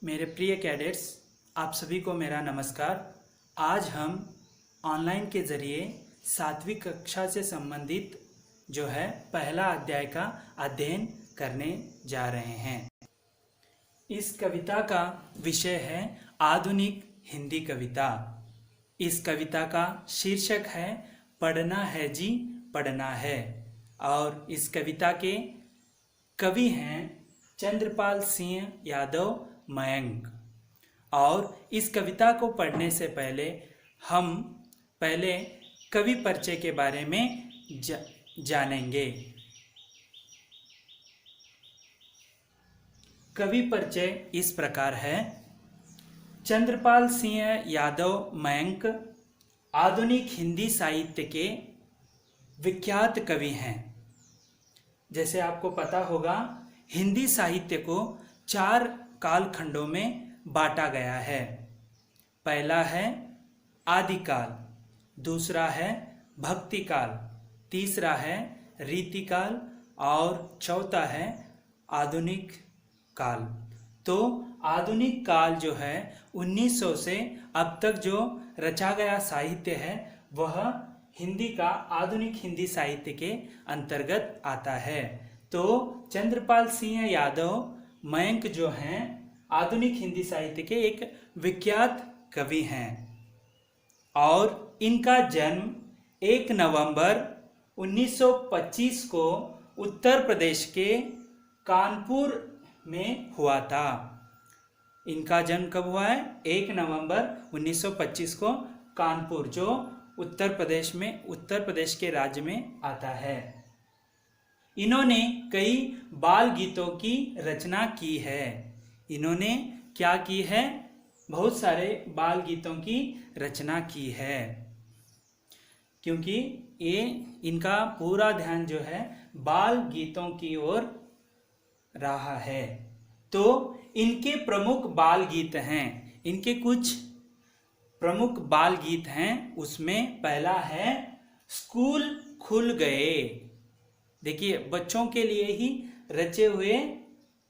मेरे प्रिय कैडेट्स, आप सभी को मेरा नमस्कार। आज हम ऑनलाइन के ज़रिए 7वीं कक्षा से संबंधित जो है पहला अध्याय का अध्ययन करने जा रहे हैं। इस कविता का विषय है आधुनिक हिंदी कविता। इस कविता का शीर्षक है पढ़ना है जी पढ़ना है और इस कविता के कवि हैं चंद्रपाल सिंह यादव मयंक। और इस कविता को पढ़ने से पहले हम कवि परिचय के बारे में जानेंगे। कवि परिचय इस प्रकार है। चंद्रपाल सिंह यादव मयंक आधुनिक हिंदी साहित्य के विख्यात कवि हैं। जैसे आपको पता होगा, हिंदी साहित्य को 4 कालखंडों में बांटा गया है। पहला है आदिकाल, दूसरा है भक्ति काल, तीसरा है रीतिकाल और चौथा है आधुनिक काल। तो आधुनिक काल जो है 1900 से अब तक जो रचा गया साहित्य है वह हिंदी का आधुनिक हिंदी साहित्य के अंतर्गत आता है। तो चंद्रपाल सिंह यादव मयंक जो हैं आधुनिक हिंदी साहित्य के एक विख्यात कवि हैं और इनका जन्म 1 नवंबर 1925 को उत्तर प्रदेश के कानपुर में हुआ था। इनका जन्म कब हुआ है? 1 नवंबर 1925 को कानपुर, जो उत्तर प्रदेश के राज्य में आता है। इन्होंने कई बाल गीतों की रचना की है। इन्होंने क्या की है? बहुत सारे बाल गीतों की रचना की है, क्योंकि इनका पूरा ध्यान जो है बाल गीतों की ओर रहा है। तो इनके प्रमुख बाल गीत हैं, इनके कुछ प्रमुख बाल गीत हैं। उसमें पहला है स्कूल खुल गए। देखिए, बच्चों के लिए ही रचे हुए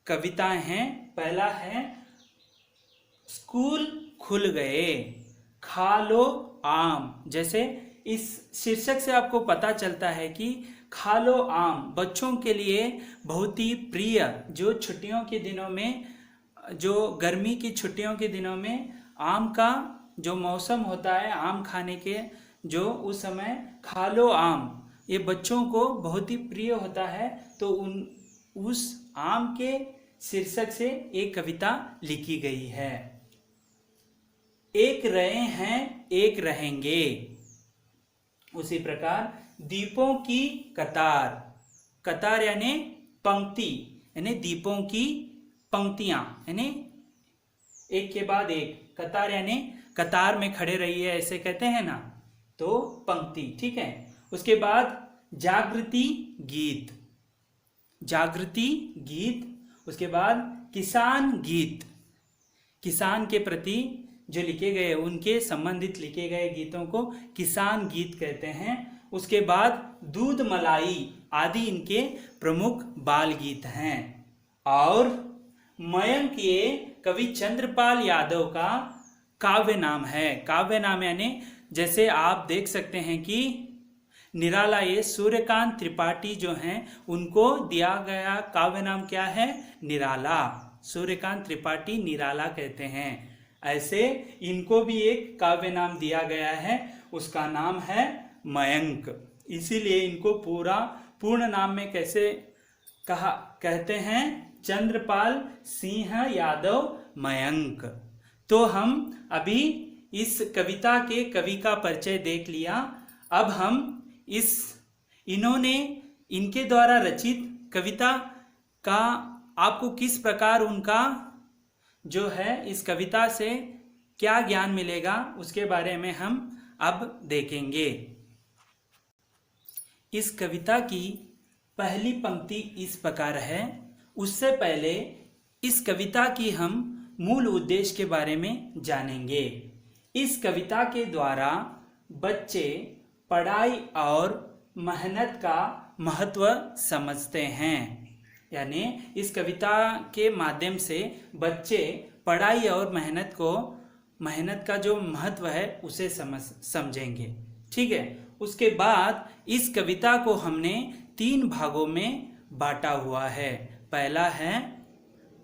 कविताएं हैं। पहला है स्कूल खुल गए, खा लो आम। जैसे इस शीर्षक से आपको पता चलता है कि खा लो आम बच्चों के लिए बहुत ही प्रिय, जो छुट्टियों के दिनों में, जो गर्मी की छुट्टियों के दिनों में आम का जो मौसम होता है आम खाने के, जो उस समय खा लो आम ये बच्चों को बहुत ही प्रिय होता है। तो उस आम के शीर्षक से एक कविता लिखी गई है। एक रहे हैं एक रहेंगे। उसी प्रकार दीपों की कतार, कतार यानी पंक्ति, यानी दीपों की पंक्तियां, यानी एक के बाद एक। कतार यानी कतार में खड़े रहिए, ऐसे कहते हैं ना, तो पंक्ति, ठीक है। उसके बाद जागृति गीत, जागृति गीत। उसके बाद किसान गीत, किसान के प्रति जो लिखे गए, उनके संबंधित लिखे गए गीतों को किसान गीत कहते हैं। उसके बाद दूध मलाई आदि इनके प्रमुख बाल गीत हैं। और मयंक ये कवि चंद्रपाल यादव का काव्य नाम है। काव्य नाम यानी जैसे आप देख सकते हैं कि निराला, ये सूर्यकांत त्रिपाठी जो हैं उनको दिया गया काव्य नाम क्या है? निराला। सूर्यकांत त्रिपाठी निराला कहते हैं। ऐसे इनको भी एक काव्य नाम दिया गया है, उसका नाम है मयंक। इसीलिए इनको पूर्ण नाम में कैसे कहते हैं? चंद्रपाल सिंह यादव मयंक। तो हम अभी इस कविता के कवि का परिचय देख लिया। अब हम इनके द्वारा रचित कविता का आपको किस प्रकार उनका जो है इस कविता से क्या ज्ञान मिलेगा उसके बारे में हम अब देखेंगे। इस कविता की पहली पंक्ति इस प्रकार है। उससे पहले इस कविता की हम मूल उद्देश्य के बारे में जानेंगे। इस कविता के द्वारा बच्चे पढ़ाई और मेहनत का महत्व समझते हैं। यानी इस कविता के माध्यम से बच्चे पढ़ाई और मेहनत का जो महत्व है उसे समझेंगे। ठीक है। उसके बाद इस कविता को हमने 3 भागों में बांटा हुआ है। पहला है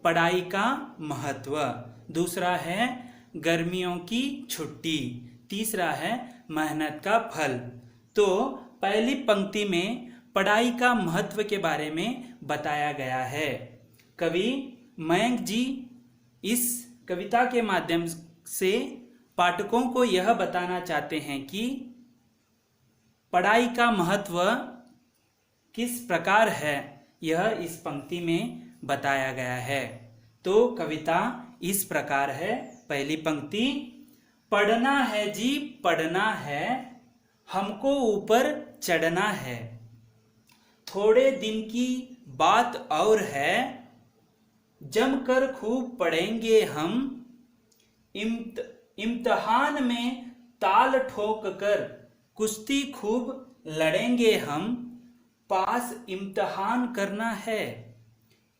पढ़ाई का महत्व, दूसरा है गर्मियों की छुट्टी, तीसरा है मेहनत का फल। तो पहली पंक्ति में पढ़ाई का महत्व के बारे में बताया गया है। कवि मयंक जी इस कविता के माध्यम से पाठकों को यह बताना चाहते हैं कि पढ़ाई का महत्व किस प्रकार है, यह इस पंक्ति में बताया गया है। तो कविता इस प्रकार है। पहली पंक्ति, पढ़ना है जी पढ़ना है, हमको ऊपर चढ़ना है, थोड़े दिन की बात और है, जमकर खूब पढ़ेंगे हम, इम्तिहान में ताल ठोक कर कुश्ती खूब लड़ेंगे हम, पास इम्तिहान करना है,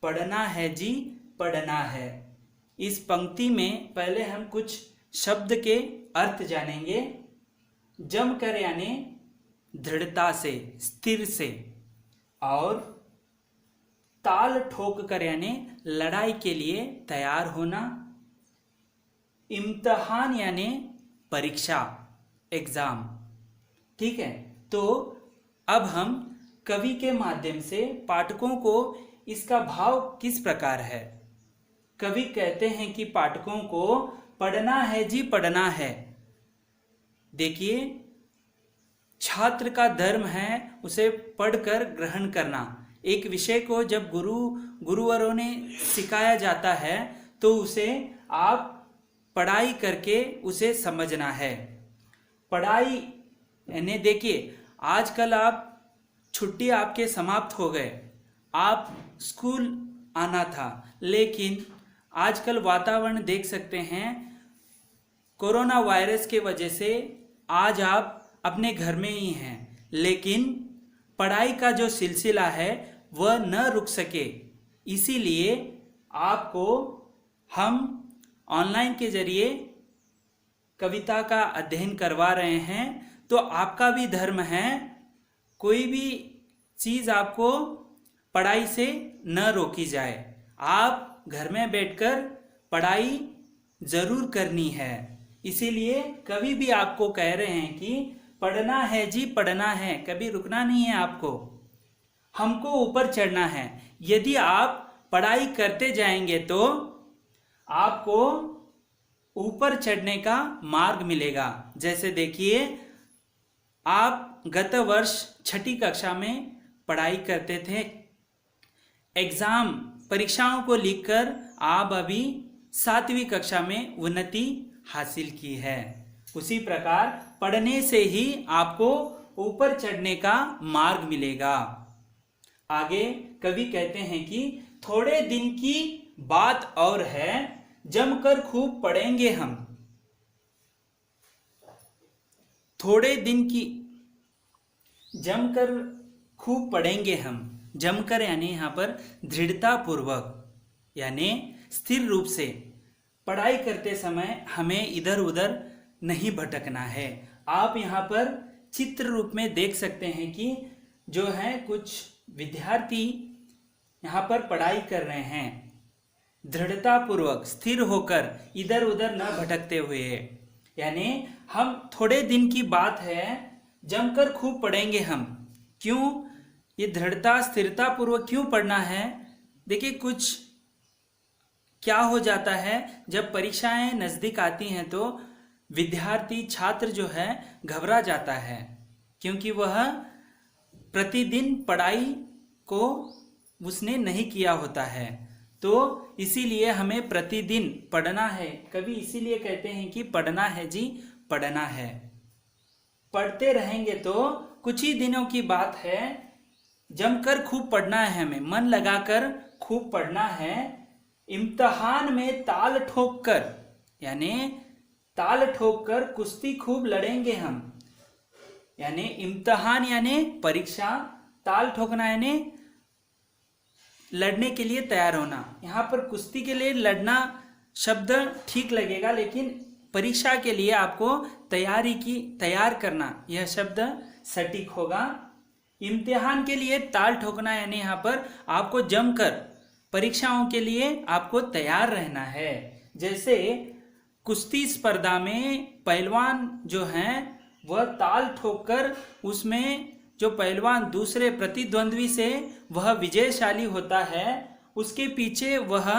पढ़ना है जी पढ़ना है। इस पंक्ति में पहले हम कुछ शब्द के अर्थ जानेंगे। जमकर यानी दृढ़ता से, स्थिर से, और ताल ठोक कर यानी लड़ाई के लिए तैयार होना, इम्तिहान यानी परीक्षा, एग्जाम। ठीक है। तो अब हम कवि के माध्यम से पाठकों को इसका भाव किस प्रकार है। कवि कहते हैं कि पाठकों को पढ़ना है जी पढ़ना है। देखिए, छात्र का धर्म है उसे पढ़कर ग्रहण करना। एक विषय को जब गुरुवरों ने सिखाया जाता है तो उसे आप पढ़ाई करके उसे समझना है। पढ़ाई यानी देखिए, आजकल आप छुट्टी आपके समाप्त हो गए, आप स्कूल आना था, लेकिन आजकल वातावरण देख सकते हैं, कोरोना वायरस के वजह से आज आप अपने घर में ही हैं, लेकिन पढ़ाई का जो सिलसिला है वह न रुक सके, इसीलिए आपको हम ऑनलाइन के जरिए कविता का अध्ययन करवा रहे हैं। तो आपका भी धर्म है, कोई भी चीज़ आपको पढ़ाई से न रोकी जाए, आप घर में बैठकर पढ़ाई जरूर करनी है। इसीलिए कवि भी आपको कह रहे हैं कि पढ़ना है जी पढ़ना है, कभी रुकना नहीं है आपको, हमको ऊपर चढ़ना है। यदि आप पढ़ाई करते जाएंगे तो आपको ऊपर चढ़ने का मार्ग मिलेगा। जैसे देखिए, आप गत वर्ष 6ठी कक्षा में पढ़ाई करते थे, एग्जाम परीक्षाओं को लिखकर आप अभी 7वीं कक्षा में उन्नति हासिल की है। उसी प्रकार पढ़ने से ही आपको ऊपर चढ़ने का मार्ग मिलेगा। आगे कवि कहते हैं कि थोड़े दिन की बात और है, जमकर खूब पढ़ेंगे हम। थोड़े दिन की, जमकर खूब पढ़ेंगे हम। जमकर यानी यहाँ पर दृढ़ता पूर्वक यानी स्थिर रूप से पढ़ाई करते समय हमें इधर उधर नहीं भटकना है। आप यहाँ पर चित्र रूप में देख सकते हैं कि जो है कुछ विद्यार्थी यहाँ पर पढ़ाई कर रहे हैं, दृढ़ता पूर्वक स्थिर होकर इधर उधर न भटकते हुए। यानी हम थोड़े दिन की बात है, जमकर खूब पढ़ेंगे हम। क्यों ये दृढ़ता स्थिरता पूर्वक क्यों पढ़ना है? देखिए, कुछ क्या हो जाता है, जब परीक्षाएं नज़दीक आती हैं तो विद्यार्थी छात्र जो है घबरा जाता है, क्योंकि वह प्रतिदिन पढ़ाई को उसने नहीं किया होता है। तो इसीलिए हमें प्रतिदिन पढ़ना है। कवि इसीलिए कहते हैं कि पढ़ना है जी पढ़ना है। पढ़ते रहेंगे तो कुछ ही दिनों की बात है, जमकर खूब पढ़ना है, हमें मन लगाकर खूब पढ़ना है। इम्तिहान में ताल ठोक कर यानी ताल ठोक कर कुश्ती खूब लड़ेंगे हम। यानी इम्तिहान यानी परीक्षा, ताल ठोकना यानी लड़ने के लिए तैयार होना। यहाँ पर कुश्ती के लिए लड़ना शब्द ठीक लगेगा, लेकिन परीक्षा के लिए आपको तैयार करना यह शब्द सटीक होगा। इम्तिहान के लिए ताल ठोकना यानी यहाँ पर आपको जमकर परीक्षाओं के लिए आपको तैयार रहना है। जैसे कुश्ती स्पर्धा में पहलवान जो हैं वह ताल ठोककर उसमें जो पहलवान दूसरे प्रतिद्वंद्वी से वह विजयशाली होता है, उसके पीछे वह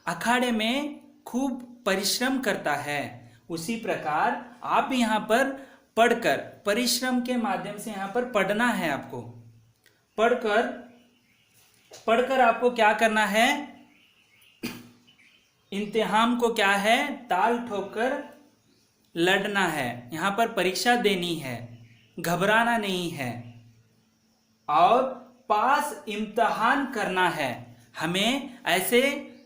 अखाड़े में खूब परिश्रम करता है। उसी प्रकार आप यहाँ पर पढ़कर परिश्रम के माध्यम से यहाँ पर पढ़ना है। आपको पढ़कर आपको क्या करना है, इम्तिहान को क्या है, ताल ठोककर लड़ना है। यहाँ पर परीक्षा देनी है, घबराना नहीं है और पास इम्तिहान करना है। हमें ऐसे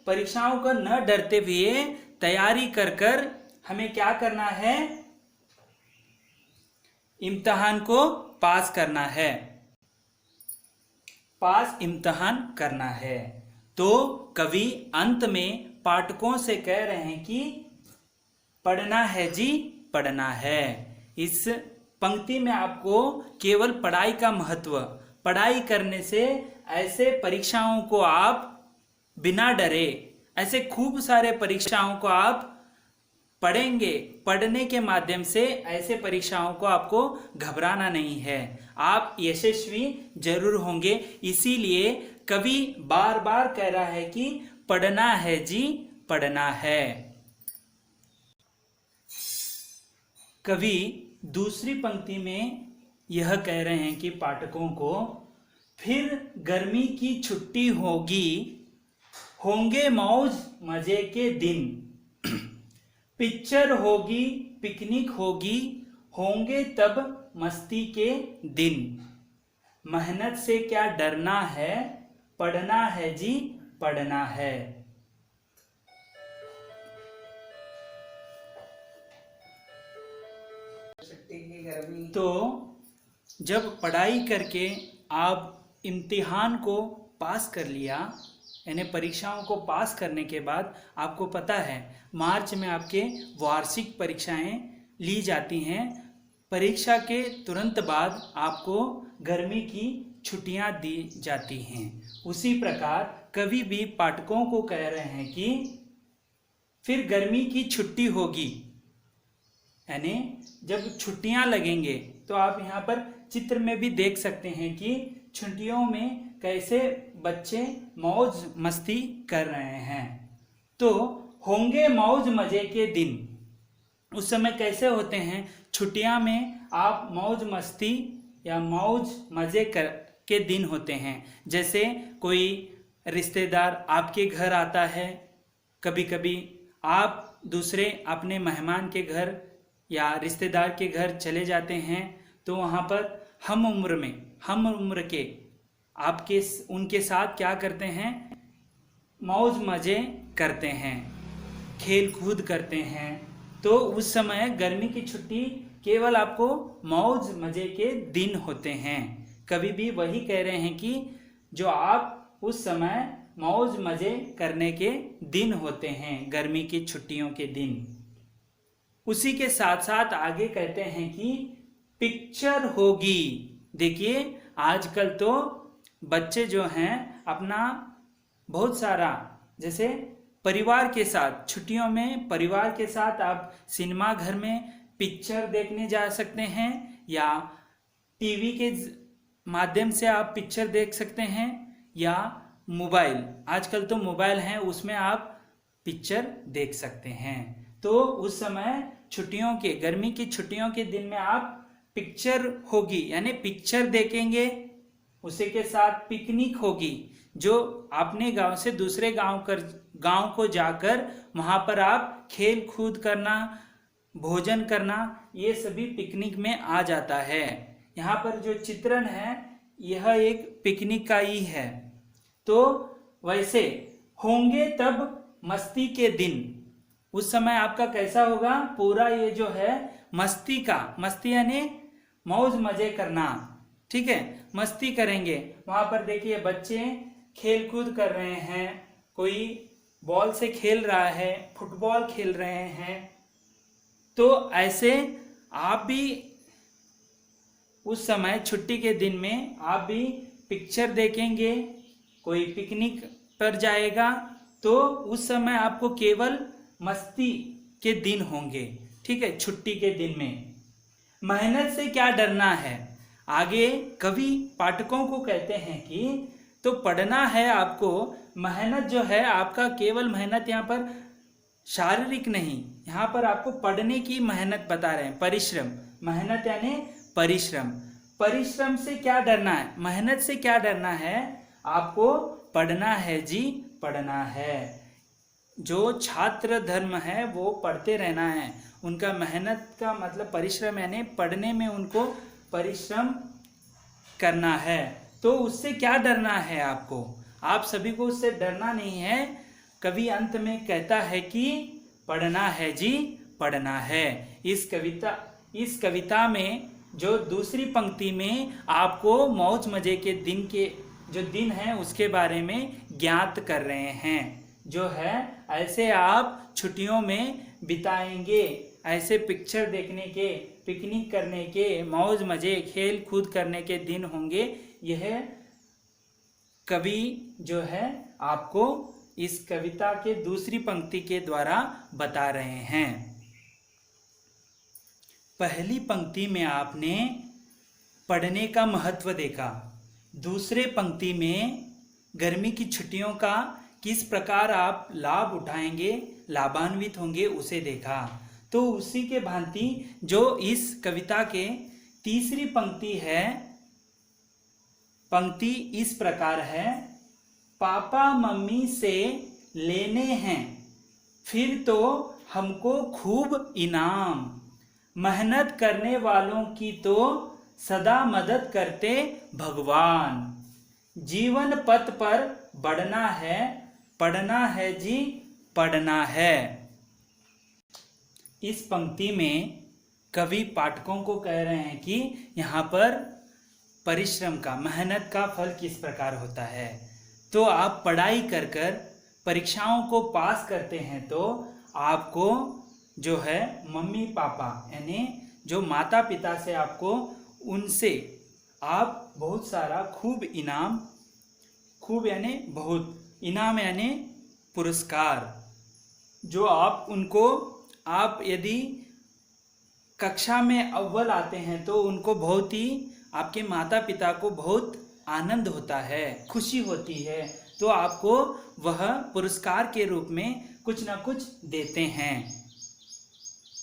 परीक्षाओं को न डरते हुए तैयारी कर हमें क्या करना है, इम्तिहान को पास करना है, पास इम्तिहान करना है। तो कवि अंत में पाठकों से कह रहे हैं कि पढ़ना है जी, पढ़ना है। इस पंक्ति में आपको केवल पढ़ाई का महत्व, पढ़ाई करने से ऐसे परीक्षाओं को आप बिना डरे, ऐसे खूब सारे परीक्षाओं को आप पढ़ेंगे, पढ़ने के माध्यम से ऐसे परीक्षाओं को आपको घबराना नहीं है, आप यशस्वी जरूर होंगे। इसीलिए कवि बार बार कह रहा है कि पढ़ना है जी, पढ़ना है। कवि दूसरी पंक्ति में यह कह रहे हैं कि पाठकों को, फिर गर्मी की छुट्टी होगी, होंगे मौज मजे के दिन, पिक्चर होगी, पिकनिक होगी, होंगे तब मस्ती के दिन, मेहनत से क्या डरना है, पढ़ना है जी, पढ़ना है। तो जब पढ़ाई करके आप इम्तिहान को पास कर लिया, यानी परीक्षाओं को पास करने के बाद आपको पता है मार्च में आपके वार्षिक परीक्षाएं ली जाती हैं। परीक्षा के तुरंत बाद आपको गर्मी की छुट्टियां दी जाती हैं। उसी प्रकार कवि भी पाठकों को कह रहे हैं कि फिर गर्मी की छुट्टी होगी, यानी जब छुट्टियां लगेंगे। तो आप यहाँ पर चित्र में भी देख सकते हैं कि छुट्टियों में कैसे बच्चे मौज मस्ती कर रहे हैं। तो होंगे मौज मजे के दिन, उस समय कैसे होते हैं, छुट्टियां में आप मौज मस्ती या मौज मजे के दिन होते हैं। जैसे कोई रिश्तेदार आपके घर आता है, कभी कभी आप दूसरे अपने मेहमान के घर या रिश्तेदार के घर चले जाते हैं, तो वहाँ पर हम उम्र के आपके उनके साथ क्या करते हैं, मौज मजे करते हैं, खेल कूद करते हैं। तो उस समय गर्मी की छुट्टी केवल आपको मौज मजे के दिन होते हैं। कभी भी वही कह रहे हैं कि जो आप उस समय मौज मजे करने के दिन होते हैं, गर्मी की छुट्टियों के दिन। उसी के साथ साथ आगे कहते हैं कि पिक्चर होगी। देखिए आजकल तो बच्चे जो हैं अपना बहुत सारा, जैसे परिवार के साथ छुट्टियों में परिवार के साथ आप सिनेमा घर में पिक्चर देखने जा सकते हैं या टीवी के माध्यम से आप पिक्चर देख सकते हैं, या मोबाइल, आजकल तो मोबाइल हैं उसमें आप पिक्चर देख सकते हैं। तो उस समय छुट्टियों के, गर्मी की छुट्टियों के दिन में आप पिक्चर होगी यानी पिक्चर देखेंगे। उसी के साथ पिकनिक होगी, जो अपने गांव से दूसरे गांव को जाकर वहां पर आप खेल कूद करना, भोजन करना, ये सभी पिकनिक में आ जाता है। यहाँ पर जो चित्रण है यह एक पिकनिक का ही है। तो वैसे होंगे तब मस्ती के दिन, उस समय आपका कैसा होगा, पूरा ये जो है मस्ती यानी मौज मजे करना, ठीक है, मस्ती करेंगे। वहां पर देखिए बच्चे खेल कूद कर रहे हैं, कोई बॉल से खेल रहा है, फुटबॉल खेल रहे हैं, तो ऐसे आप भी उस समय छुट्टी के दिन में आप भी पिक्चर देखेंगे, कोई पिकनिक पर जाएगा, तो उस समय आपको केवल मस्ती के दिन होंगे, ठीक है, छुट्टी के दिन में। मेहनत से क्या डरना है, आगे कवि पाठकों को कहते हैं कि तो पढ़ना है आपको, मेहनत जो है आपका, केवल मेहनत यहाँ पर शारीरिक नहीं, यहाँ पर आपको पढ़ने की मेहनत बता रहे हैं, परिश्रम, मेहनत यानी परिश्रम। परिश्रम से क्या डरना है, मेहनत से क्या डरना है, आपको पढ़ना है जी, पढ़ना है। जो छात्र धर्म है वो पढ़ते रहना है, उनका मेहनत का मतलब परिश्रम यानी पढ़ने में उनको परिश्रम करना है। तो उससे क्या डरना है आपको, आप सभी को उससे डरना नहीं है। कवि अंत में कहता है कि पढ़ना है जी, पढ़ना है। इस कविता में जो दूसरी पंक्ति में आपको मौज मजे के दिन के जो दिन है उसके बारे में ज्ञात कर रहे हैं, जो है ऐसे आप छुट्टियों में बिताएंगे, ऐसे पिक्चर देखने के, पिकनिक करने के, मौज मजे खेल कूद करने के दिन होंगे। यह कवि जो है आपको इस कविता के दूसरी पंक्ति के द्वारा बता रहे हैं। पहली पंक्ति में आपने पढ़ने का महत्व देखा, दूसरे पंक्ति में गर्मी की छुट्टियों का किस प्रकार आप लाभ उठाएंगे, लाभान्वित होंगे, उसे देखा। तो उसी के भांति जो इस कविता के तीसरी पंक्ति है, पंक्ति इस प्रकार है, पापा मम्मी से लेने हैं फिर तो हमको खूब इनाम, मेहनत करने वालों की तो सदा मदद करते भगवान, जीवन पथ पर बढ़ना है, पढ़ना है जी, पढ़ना है। इस पंक्ति में कवि पाठकों को कह रहे हैं कि यहाँ पर परिश्रम का, मेहनत का फल किस प्रकार होता है। तो आप पढ़ाई कर कर परीक्षाओं को पास करते हैं तो आपको जो है मम्मी पापा यानी जो माता पिता से आपको, उनसे आप बहुत सारा खूब इनाम, खूब यानी बहुत, इनाम यानी पुरस्कार, जो आप उनको, आप यदि कक्षा में अव्वल आते हैं तो उनको बहुत ही, आपके माता पिता को बहुत आनंद होता है, खुशी होती है, तो आपको वह पुरस्कार के रूप में कुछ ना कुछ देते हैं।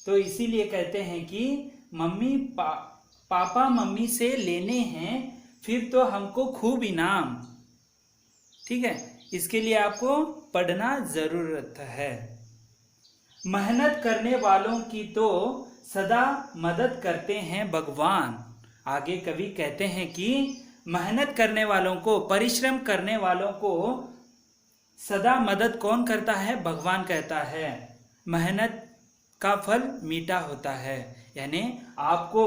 तो इसीलिए कहते हैं कि पापा मम्मी से लेने हैं फिर तो हमको खूब इनाम, ठीक है, इसके लिए आपको पढ़ना जरूरत है। मेहनत करने वालों की तो सदा मदद करते हैं भगवान। आगे कवि कहते हैं कि मेहनत करने वालों को, परिश्रम करने वालों को सदा मदद कौन करता है, भगवान कहता है। मेहनत का फल मीठा होता है, यानी आपको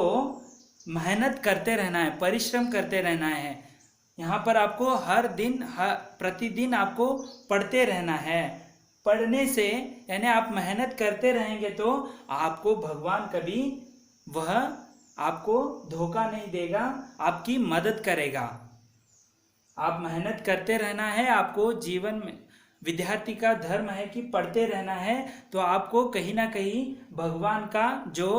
मेहनत करते रहना है, परिश्रम करते रहना है। यहाँ पर आपको हर दिन, प्रतिदिन आपको पढ़ते रहना है। पढ़ने से यानी आप मेहनत करते रहेंगे तो आपको भगवान कभी वह आपको धोखा नहीं देगा, आपकी मदद करेगा। आप मेहनत करते रहना है, आपको जीवन में, विद्यार्थी का धर्म है कि पढ़ते रहना है, तो आपको कहीं ना कहीं भगवान का जो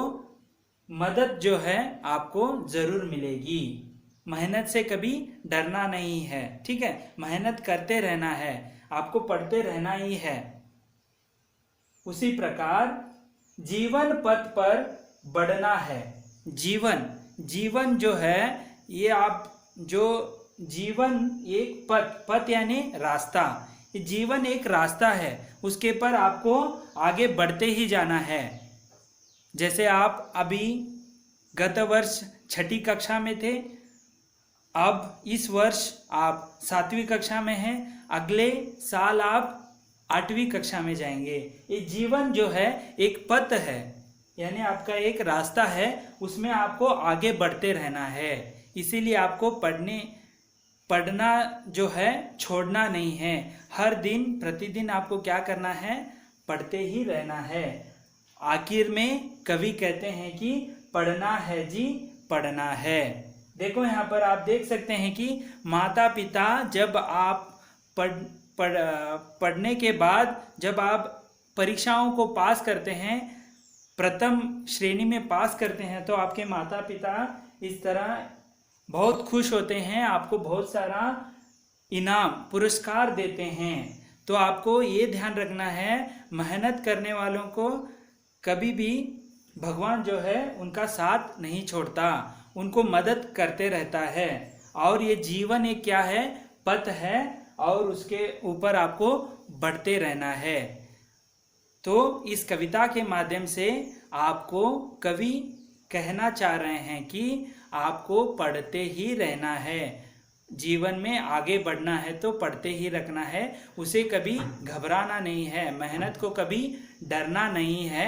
मदद जो है आपको जरूर मिलेगी। मेहनत से कभी डरना नहीं है, ठीक है, मेहनत करते रहना है, आपको पढ़ते रहना ही है। उसी प्रकार जीवन पथ पर बढ़ना है। जीवन जो है ये, आप जो जीवन एक पथ यानी रास्ता, जीवन एक रास्ता है, उसके पर आपको आगे बढ़ते ही जाना है। जैसे आप अभी गत वर्ष 6ठी कक्षा में थे, अब इस वर्ष आप 7वीं कक्षा में हैं, अगले साल आप 8वीं कक्षा में जाएंगे। ये जीवन जो है एक पथ है, यानी आपका एक रास्ता है, उसमें आपको आगे बढ़ते रहना है। इसीलिए आपको पढ़ना जो है छोड़ना नहीं है, हर दिन प्रतिदिन आपको क्या करना है, पढ़ते ही रहना है। आखिर में कवि कहते हैं कि पढ़ना है जी पढ़ना है। देखो यहाँ पर आप देख सकते हैं कि माता पिता जब आप पढ़ने के बाद जब आप परीक्षाओं को पास करते हैं, प्रथम श्रेणी में पास करते हैं, तो आपके माता पिता इस तरह बहुत खुश होते हैं, आपको बहुत सारा इनाम पुरस्कार देते हैं। तो आपको ये ध्यान रखना है, मेहनत करने वालों को कभी भी भगवान जो है उनका साथ नहीं छोड़ता, उनको मदद करते रहता है। और ये जीवन एक क्या है, पथ है, और उसके ऊपर आपको बढ़ते रहना है। तो इस कविता के माध्यम से आपको कवि कहना चाह रहे हैं कि आपको पढ़ते ही रहना है, जीवन में आगे बढ़ना है तो पढ़ते ही रखना है, उसे कभी घबराना नहीं है, मेहनत को कभी डरना नहीं है।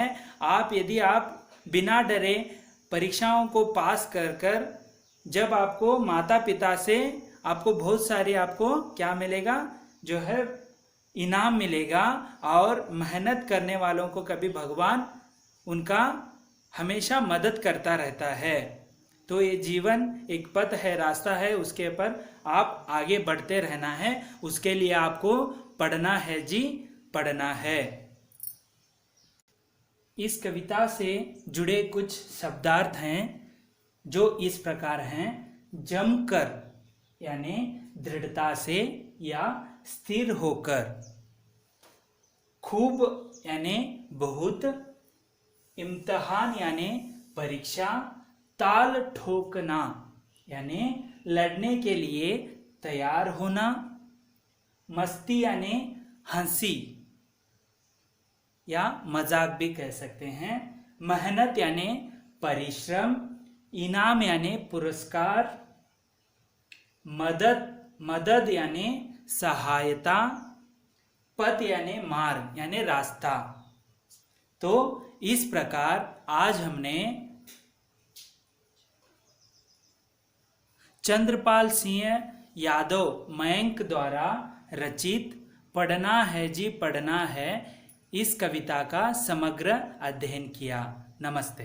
यदि आप बिना डरे परीक्षाओं को पास कर जब आपको माता पिता से आपको बहुत सारी आपको क्या मिलेगा, जो है इनाम मिलेगा, और मेहनत करने वालों को कभी भगवान उनका हमेशा मदद करता रहता है। तो ये जीवन एक पथ है, रास्ता है, उसके ऊपर आप आगे बढ़ते रहना है, उसके लिए आपको पढ़ना है जी पढ़ना है। इस कविता से जुड़े कुछ शब्दार्थ हैं जो इस प्रकार हैं। जमकर यानी दृढ़ता से या स्थिर होकर, खूब यानी बहुत, इम्तिहान यानी परीक्षा, ताल ठोकना यानी लड़ने के लिए तैयार होना, मस्ती यानी हंसी या मजाक भी कह सकते हैं, मेहनत यानी परिश्रम, इनाम यानी पुरस्कार, मदद यानी सहायता, पथ यानी मार्ग यानी रास्ता। तो इस प्रकार आज हमने चंद्रपाल सिंह यादव मयंक द्वारा रचित पढ़ना है जी पढ़ना है इस कविता का समग्र अध्ययन किया। नमस्ते।